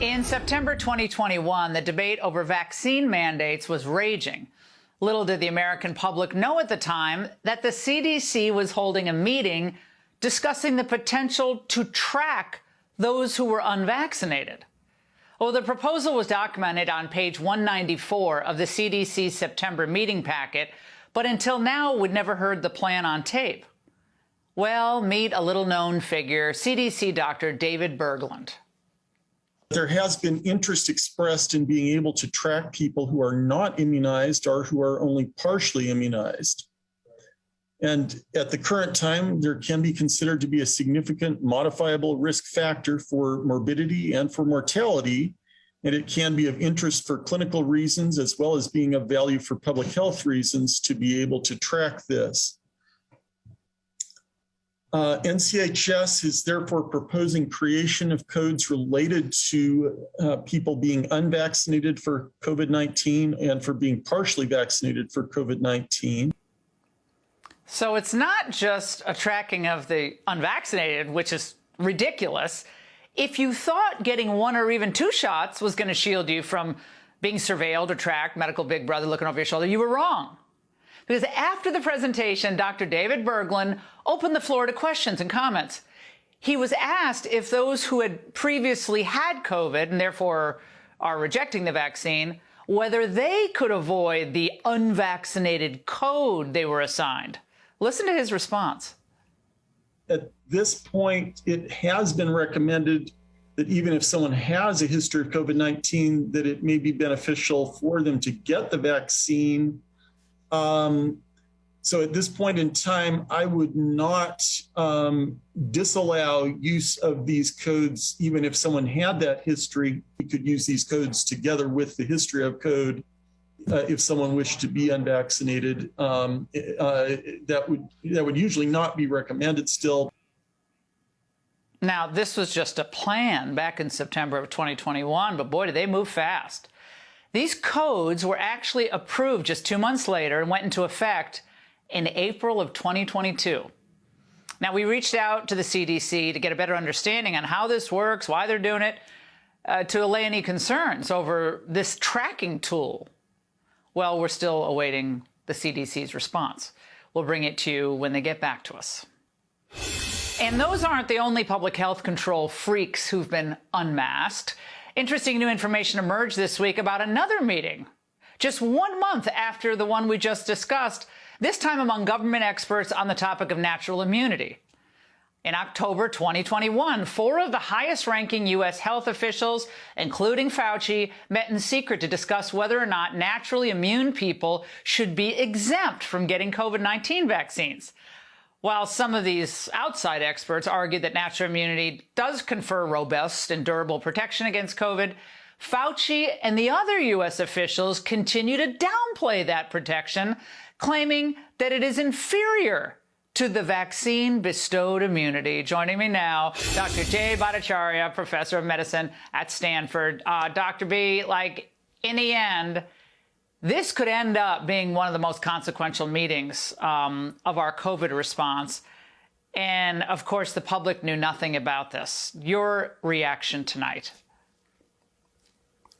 In September 2021, the debate over vaccine mandates was raging. Little did the American public know at the time that the CDC was holding a meeting discussing the potential to track those who were unvaccinated. Well, the proposal was documented on page 194 of the CDC's September meeting packet, but until now, we'd never heard the plan on tape. Well, meet a little-known figure, CDC Dr. David Bergland. There has been interest expressed in being able to track people who are not immunized or who are only partially immunized. And at the current time, there can be considered to be a significant modifiable risk factor for morbidity and for mortality. And it can be of interest for clinical reasons as well as being of value for public health reasons to be able to track this. NCHS is therefore proposing creation of codes related to people being unvaccinated for COVID-19 and for being partially vaccinated for COVID-19. So it's not just a tracking of the unvaccinated, which is ridiculous. If you thought getting one or even two shots was going to shield you from being surveilled or tracked, medical big brother looking over your shoulder, you were wrong. Because after the presentation, Dr. David Bergland opened the floor to questions and comments. He was asked if those who had previously had COVID and therefore are rejecting the vaccine, whether they could avoid the unvaccinated code they were assigned. Listen to his response. At this point, it has been recommended that even if someone has a history of COVID-19, that it may be beneficial for them to get the vaccine. So at this point in time, I would not disallow use of these codes, even if someone had that history. We could use these codes together with the history of code if someone wished to be unvaccinated. That would usually not be recommended still. Now, this was just a plan back in September of 2021, but boy, did they move fast. These codes were actually approved just 2 months later and went into effect in April of 2022. Now, we reached out to the CDC to get a better understanding on how this works, why they're doing it, to allay any concerns over this tracking tool. Well, we're still awaiting the CDC's response. We'll bring it to you when they get back to us. And those aren't the only public health control freaks who've been unmasked. Interesting new information emerged this week about another meeting, just 1 month after the one we just discussed, this time among government experts on the topic of natural immunity. In October 2021, 4 of the highest-ranking U.S. health officials, including Fauci, met in secret to discuss whether or not naturally immune people should be exempt from getting COVID-19 vaccines. While some of these outside experts argued that natural immunity does confer robust and durable protection against COVID, Fauci and the other U.S. officials continue to downplay that protection, claiming that it is inferior to the vaccine-bestowed immunity. Joining me now, Dr. Jay Bhattacharya, professor of medicine at Stanford. Dr. B, in the end, this could end up being one of the most consequential meetings of our COVID response. And, of course, the public knew nothing about this. Your reaction tonight?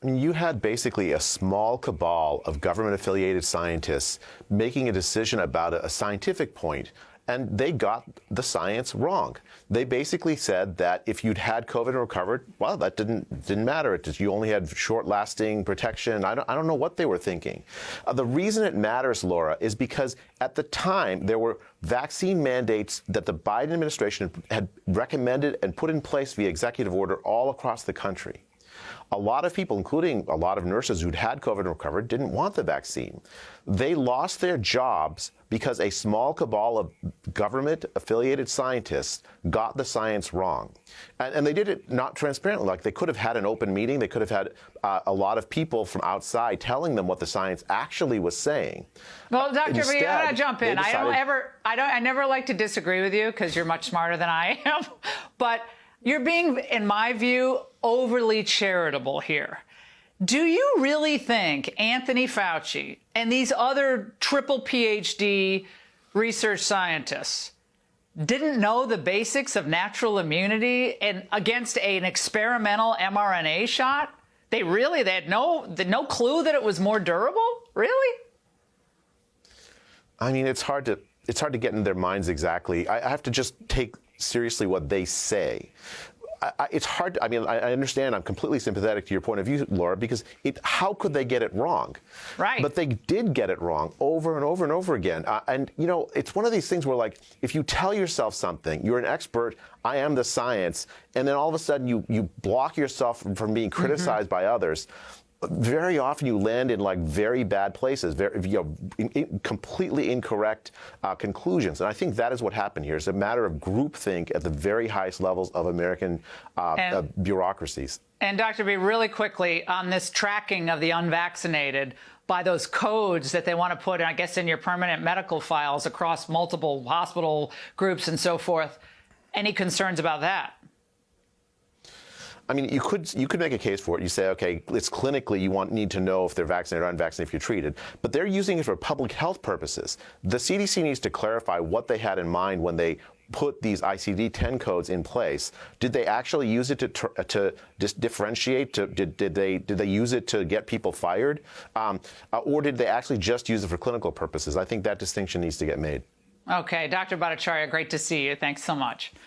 I mean, you had basically a small cabal of government-affiliated scientists making a decision about a scientific point, and they got the science wrong. They basically said that if you'd had COVID and recovered, well, that didn't matter. You only had short-lasting protection. I don't know what they were thinking. The reason it matters, Laura, is because at the time there were vaccine mandates that the Biden administration had recommended and put in place via executive order all across the country. A lot of people, including a lot of nurses who'd had COVID and recovered, didn't want the vaccine. They lost their jobs because a small cabal of government-affiliated scientists got the science wrong. And they did it not transparently. Like, they could have had an open meeting. They could have had a lot of people from outside telling them what the science actually was saying. Well, Dr. B, I gotta jump in. I never like to disagree with you because you're much smarter than I am. But you're being, in my view, overly charitable here. Do you really think Anthony Fauci and these other triple PhD research scientists didn't know the basics of natural immunity and against an experimental mRNA shot? They had no clue that it was more durable? Really? I mean, it's hard to get in their minds exactly. I have to just take seriously what they say. It's hard. I mean, I understand. I'm completely sympathetic to your point of view, Laura, because how could they get it wrong? Right. But they did get it wrong over and over and over again. And, you know, it's one of these things where, like, if you tell yourself something, you're an expert, I am the science, and then all of a sudden you block yourself from being criticized by others. Very often you land in like very bad places, completely incorrect conclusions. And I think that is what happened here. It's a matter of groupthink at the very highest levels of American bureaucracies. And Dr. B, really quickly on this tracking of the unvaccinated by those codes that they want to put, I guess, in your permanent medical files across multiple hospital groups and so forth. Any concerns about that? I mean, you could make a case for it. You say, okay, it's clinically you need to know if they're vaccinated or unvaccinated if you're treated, but they're using it for public health purposes. The CDC needs to clarify what they had in mind when they put these ICD-10 codes in place. Did they actually use it to differentiate? Did they use it to get people fired, or did they actually just use it for clinical purposes? I think that distinction needs to get made. Okay, Dr. Bhattacharya, great to see you. Thanks so much.